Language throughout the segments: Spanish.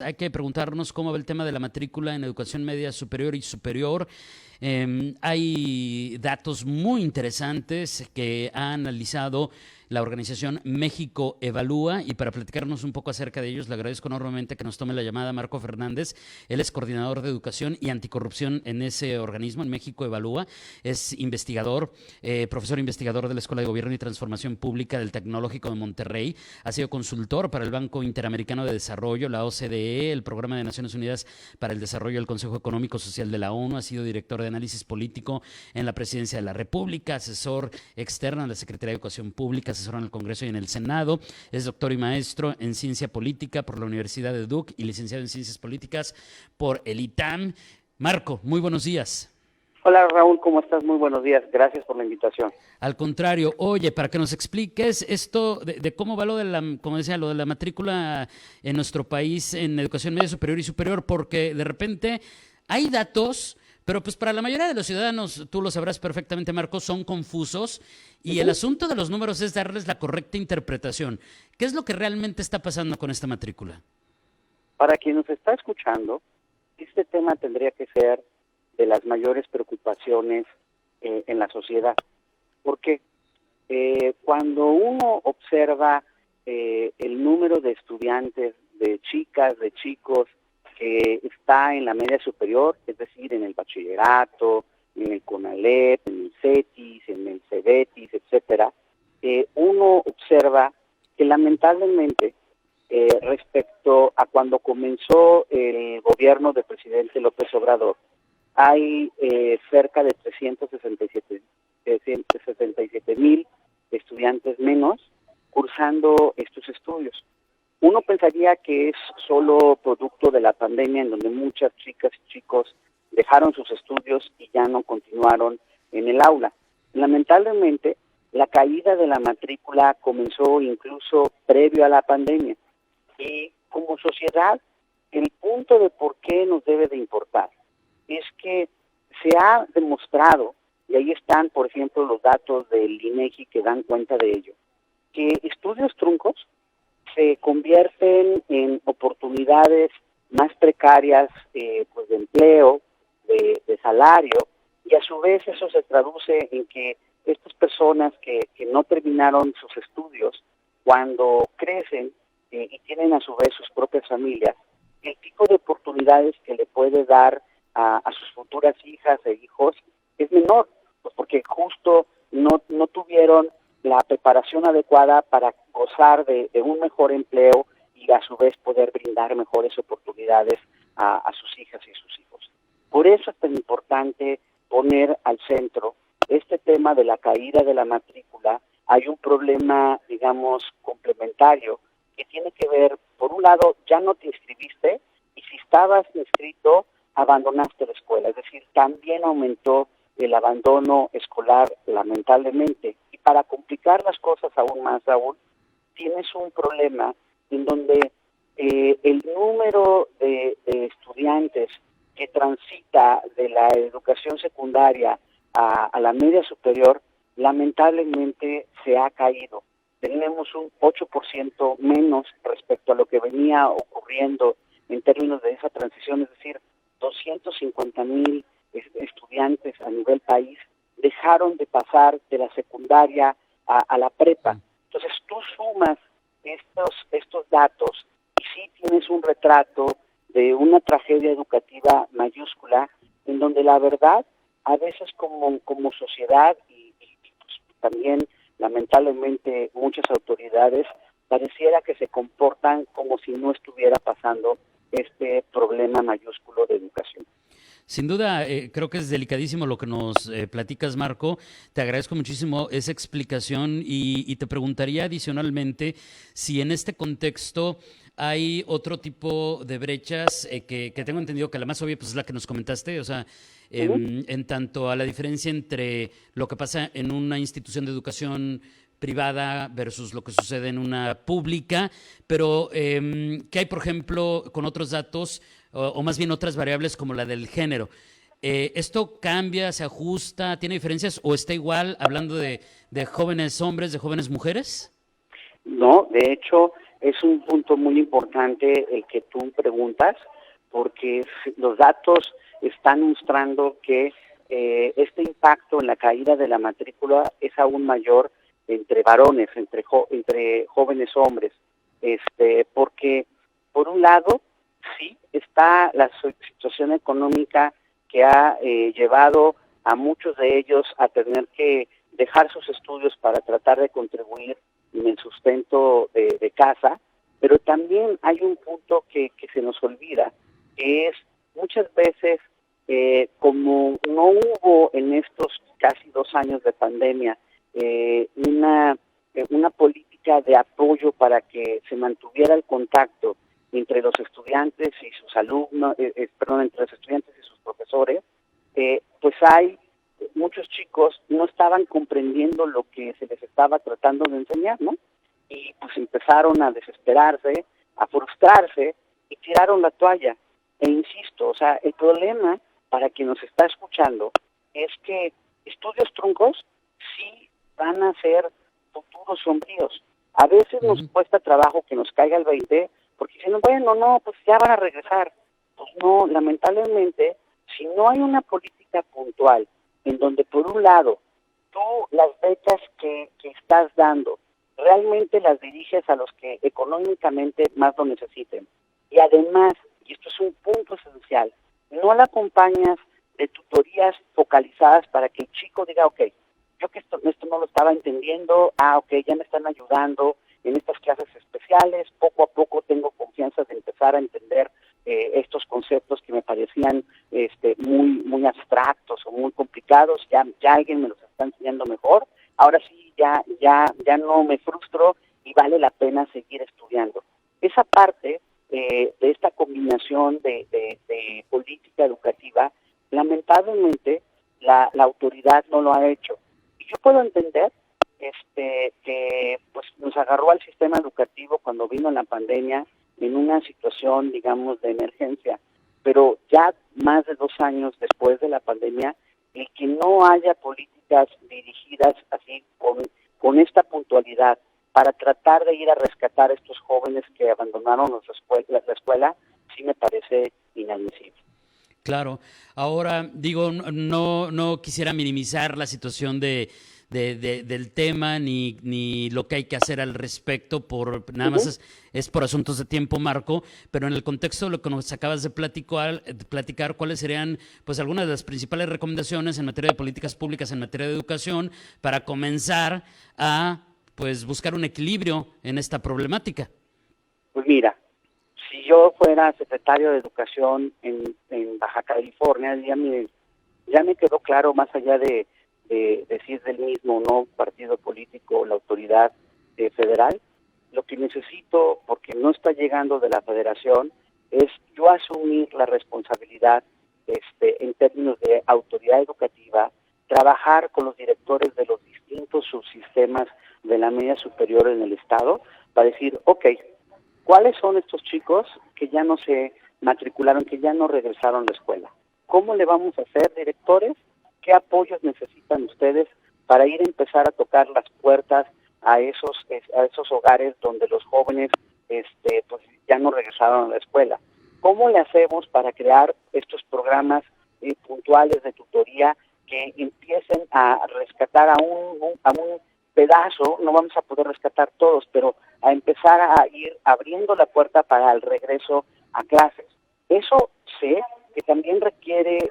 Hay que preguntarnos cómo va el tema de la matrícula en educación media superior y superior. Hay datos muy interesantes que ha analizado la organización México Evalúa, y para platicarnos un poco acerca de ellos le agradezco enormemente que nos tome la llamada Marco Fernández. Él es coordinador de educación y anticorrupción en ese organismo, en México Evalúa. Es investigador, profesor investigador de la Escuela de Gobierno y Transformación Pública del Tecnológico de Monterrey. Ha sido consultor para el Banco Interamericano de Desarrollo, la OCDE, el Programa de Naciones Unidas para el Desarrollo del Consejo Económico Social de la ONU. Ha sido director de análisis político en la Presidencia de la República, asesor externo en la Secretaría de Educación Pública, asesor en el Congreso y en el Senado. Es doctor y maestro en Ciencia Política por la Universidad de Duke y licenciado en Ciencias Políticas por el ITAM. Marco, muy buenos días. Hola Raúl, ¿cómo estás? Muy buenos días, gracias por la invitación. Al contrario, oye, para que nos expliques esto de cómo va lo de la, como decía, lo de la matrícula en nuestro país en educación media superior y superior, porque de repente hay datos, pero pues para la mayoría de los ciudadanos, tú lo sabrás perfectamente, Marcos, son confusos, y el asunto de los números es darles la correcta interpretación. ¿Qué es lo que realmente está pasando con esta matrícula? Para quien nos está escuchando, este tema tendría que ser de las mayores preocupaciones en la sociedad. ¿Por qué? Cuando uno observa el número de estudiantes, de chicas, de chicos, que está en la media superior, es decir, en el bachillerato, en el CONALEP, en el CETIS, en el CEBETIS, etcétera, uno observa que lamentablemente respecto a cuando comenzó el gobierno del presidente López Obrador, hay cerca de 367,000 estudiantes menos cursando estos estudios. Uno pensaría que es solo producto de la pandemia, en donde muchas chicas y chicos dejaron sus estudios y ya no continuaron en el aula. Lamentablemente, la caída de la matrícula comenzó incluso previo a la pandemia. Y como sociedad, el punto de por qué nos debe de importar es que se ha demostrado, y ahí están, por ejemplo, los datos del INEGI que dan cuenta de ello, que estudios truncos se convierten en oportunidades más precarias pues de empleo, de salario, y a su vez eso se traduce en que estas personas que no terminaron sus estudios, cuando crecen y tienen a su vez sus propias familias, el tipo de oportunidades que le puede dar a sus futuras hijas e hijos es menor, pues porque justo no tuvieron la preparación adecuada para gozar de un mejor empleo y a su vez poder brindar mejores oportunidades a sus hijas y sus hijos. Por eso es tan importante poner al centro este tema de la caída de la matrícula. Hay un problema, digamos, complementario que tiene que ver, por un lado, ya no te inscribiste, y si estabas inscrito, abandonaste la escuela, es decir, también aumentó el abandono escolar, lamentablemente. Y para complicar las cosas aún más, Raúl, tienes un problema en donde el número de estudiantes que transita de la educación secundaria a la media superior, lamentablemente se ha caído. Tenemos un 8% menos respecto a lo que venía ocurriendo en términos de esa transición, es decir, 250,000 estudiantes a nivel país dejaron de pasar de la secundaria a la prepa. Entonces tú sumas estos datos y sí tienes un retrato de una tragedia educativa mayúscula, en donde la verdad, a veces como sociedad y pues, también lamentablemente muchas autoridades, pareciera que se comportan como si no estuviera pasando este problema mayúsculo de educación. Sin duda, creo que es delicadísimo lo que nos platicas, Marco. Te agradezco muchísimo esa explicación y te preguntaría adicionalmente si en este contexto hay otro tipo de brechas que tengo entendido que la más obvia pues, es la que nos comentaste, o sea, en tanto a la diferencia entre lo que pasa en una institución de educación privada versus lo que sucede en una pública, pero ¿qué hay, por ejemplo, con otros datos o más bien otras variables como la del género? ¿Esto cambia, se ajusta, tiene diferencias o está igual hablando de jóvenes hombres, de jóvenes mujeres? No, de hecho, es un punto muy importante el que tú preguntas, porque los datos están mostrando que este impacto en la caída de la matrícula es aún mayor entre varones, entre jóvenes hombres, porque por un lado sí está la situación económica que ha llevado a muchos de ellos a tener que dejar sus estudios para tratar de contribuir en el sustento de casa, pero también hay un punto que se nos olvida, que es muchas veces, como no hubo en estos casi 2 años de pandemia una política de apoyo para que se mantuviera el contacto entre los estudiantes y sus alumnos, entre los estudiantes y sus profesores, pues hay muchos chicos no estaban comprendiendo lo que se les estaba tratando de enseñar, ¿no? Y pues empezaron a desesperarse, a frustrarse y tiraron la toalla. E insisto, o sea, el problema para quien nos está escuchando es que estudios truncos sí van a ser futuros sombríos. A veces nos cuesta trabajo que nos caiga el 20, porque dicen, bueno, no, pues ya van a regresar. Pues no, lamentablemente, si no hay una política puntual en donde por un lado tú las becas que estás dando realmente las diriges a los que económicamente más lo necesiten, y además, y esto es un punto esencial, no la acompañas de tutorías focalizadas para que el chico diga, ok, yo que esto no lo estaba entendiendo, ok, ya me están ayudando en estas clases especiales, poco a poco tengo confianza de empezar a entender estos conceptos que me parecían muy abstractos o muy complicados, ya alguien me los está enseñando mejor, ahora sí ya no me frustro y vale la pena seguir estudiando. Esa parte de esta combinación de política educativa, lamentablemente la autoridad no lo ha hecho. Y yo puedo entender que pues nos agarró al sistema educativo cuando vino la pandemia en una situación, digamos, de emergencia, pero ya más de 2 años después de la pandemia, el que no haya políticas dirigidas así con esta puntualidad para tratar de ir a rescatar a estos jóvenes que abandonaron la escuela, sí me parece inadmisible. Claro. Ahora, digo, no quisiera minimizar la situación del tema ni lo que hay que hacer al respecto, nada más es por asuntos de tiempo, Marco, pero en el contexto de lo que nos acabas de platicar, ¿cuáles serían pues algunas de las principales recomendaciones en materia de políticas públicas, en materia de educación, para comenzar a pues buscar un equilibrio en esta problemática? Pues mira, si yo fuera secretario de Educación en Baja California, ya me quedó claro, más allá de decir del mismo no partido político, la autoridad federal, lo que necesito, porque no está llegando de la federación, es yo asumir la responsabilidad en términos de autoridad educativa, trabajar con los directores de los distintos subsistemas de la media superior en el estado, para decir, ok, ¿cuáles son estos chicos que ya no se matricularon, que ya no regresaron a la escuela? ¿Cómo le vamos a hacer, directores? ¿Qué apoyos necesitan ustedes para ir a empezar a tocar las puertas a esos hogares donde los jóvenes pues ya no regresaron a la escuela? ¿Cómo le hacemos para crear estos programas puntuales de tutoría que empiecen a rescatar a un pedazo? No vamos a poder rescatar todos, pero a empezar a ir abriendo la puerta para el regreso a clases. Eso sé que también requiere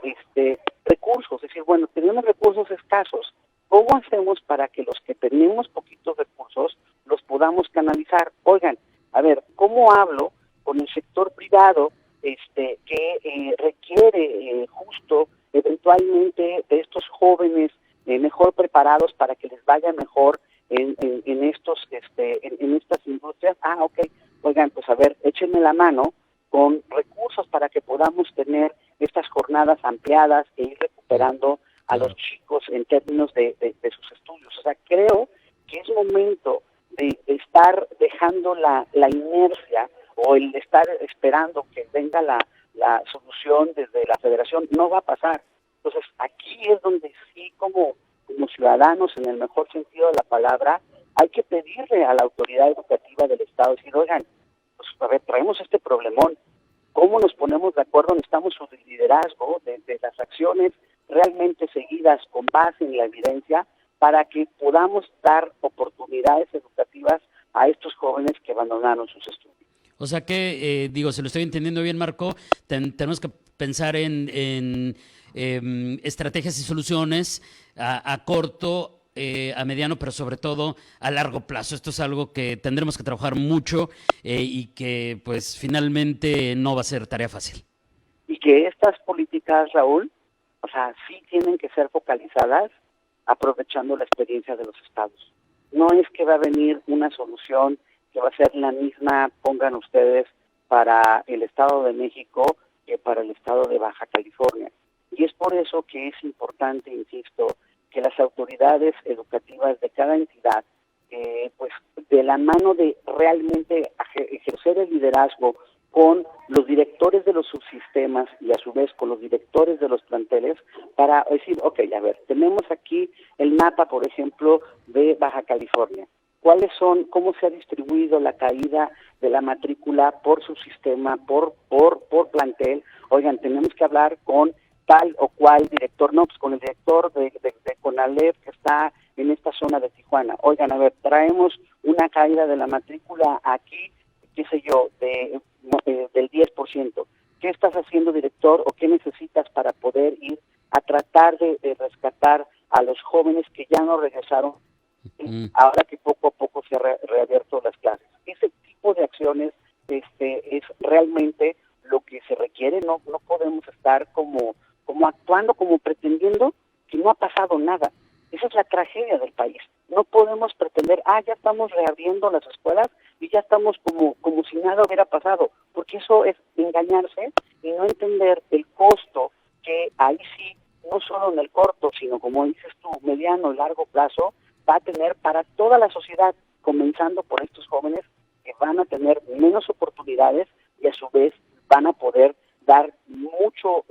recursos, es decir, bueno, tenemos recursos escasos. ¿Cómo hacemos para que los que tenemos poquitos recursos los podamos canalizar? Oigan, a ver, ¿cómo hablo con el sector privado que requiere justo eventualmente de estos jóvenes mejor preparados para que les vaya mejor en estas industrias? Ok, oigan, pues a ver, échenme la mano con recursos para que podamos tener estas jornadas ampliadas e ir recuperando a los chicos en términos de sus estudios. O sea, creo que es momento de estar dejando la inercia o el estar esperando que venga la solución desde la federación. No va a pasar. Entonces, aquí es donde sí, como ciudadanos, en el mejor sentido de la palabra, hay que pedirle a la autoridad educativa del Estado, decir, oigan, pues a ver, traemos este problemón, ¿cómo nos ponemos de acuerdo? Necesitamos su liderazgo de las acciones realmente seguidas con base en la evidencia para que podamos dar oportunidades educativas a estos jóvenes que abandonaron sus estudios. O sea que, si lo estoy entendiendo bien, Marco, tenemos que pensar en estrategias y soluciones a corto, a mediano, pero sobre todo a largo plazo. Esto es algo que tendremos que trabajar mucho y que pues finalmente no va a ser tarea fácil. Y que estas políticas, Raúl, o sea, sí tienen que ser focalizadas aprovechando la experiencia de los estados. No es que va a venir una solución que va a ser la misma, pongan ustedes, para el Estado de México que para el Estado de Baja California. Y es por eso que es importante, insisto, que las autoridades educativas de cada entidad, pues de la mano de realmente ejercer el liderazgo con los directores de los subsistemas y a su vez con los directores de los planteles para decir, ok, a ver, tenemos aquí el mapa, por ejemplo, de Baja California. ¿Cuáles son, cómo se ha distribuido la caída de la matrícula por subsistema, por plantel? Oigan, tenemos que hablar con tal o cual director, no, pues con el director de CONALEP que está en esta zona de Tijuana. Oigan, a ver, traemos una caída de la matrícula aquí, qué sé yo, del 10%. ¿Qué estás haciendo, director, o qué necesitas para poder ir a tratar de rescatar a los jóvenes que ya no regresaron ahora que poco a poco se han reabierto las clases? Ese tipo de acciones es realmente lo que se requiere. No podemos estar como actuando, como pretendiendo que no ha pasado nada. Esa es la tragedia del país. No podemos pretender, ya estamos reabriendo las escuelas y ya estamos como si nada hubiera pasado, porque eso es engañarse y no entender el costo que ahí sí, no solo en el corto, sino como dices tú, mediano y largo plazo, va a tener para toda la sociedad, comenzando por estos jóvenes que van a tener menos oportunidades y a su vez van a poder dar mucho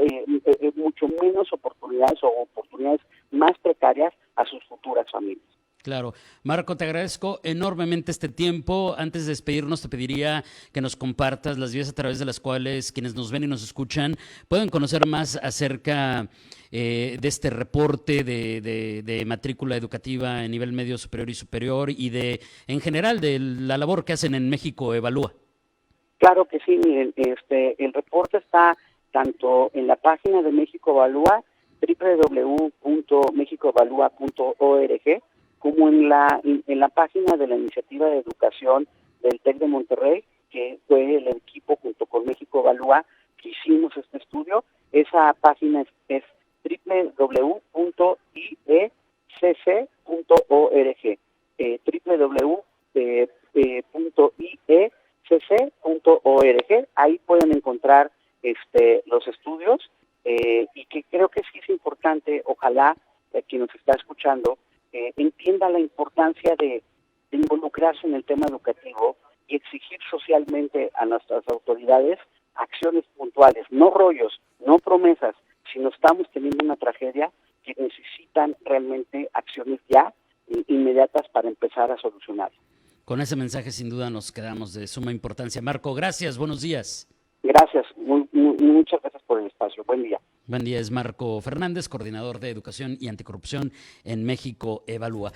menos oportunidades o oportunidades más precarias a sus futuras familias. Claro. Marco, te agradezco enormemente este tiempo. Antes de despedirnos, te pediría que nos compartas las vías a través de las cuales quienes nos ven y nos escuchan pueden conocer más acerca de este reporte de matrícula educativa en nivel medio, superior y superior y en general, de la labor que hacen en México Evalúa. Claro que sí, miren, el reporte está tanto en la página de México Evalúa, www.mexicoevalua.org, como en la página de la Iniciativa de Educación del TEC de Monterrey, que fue el equipo junto con México Evalúa que hicimos este estudio. Esa página es www.iecc.org, www.iecc.org. Ahí pueden encontrar los estudios y que creo que sí es importante, ojalá quien nos está escuchando entienda la importancia de involucrarse en el tema educativo y exigir socialmente a nuestras autoridades acciones puntuales, no rollos, no promesas, sino estamos teniendo una tragedia que necesitan realmente acciones ya inmediatas para empezar a solucionar. Con ese mensaje sin duda nos quedamos, de suma importancia. Marco, gracias, buenos días. Gracias, muchas gracias por el espacio, buen día. Buen día, es Marco Fernández, coordinador de Educación y Anticorrupción en México Evalúa.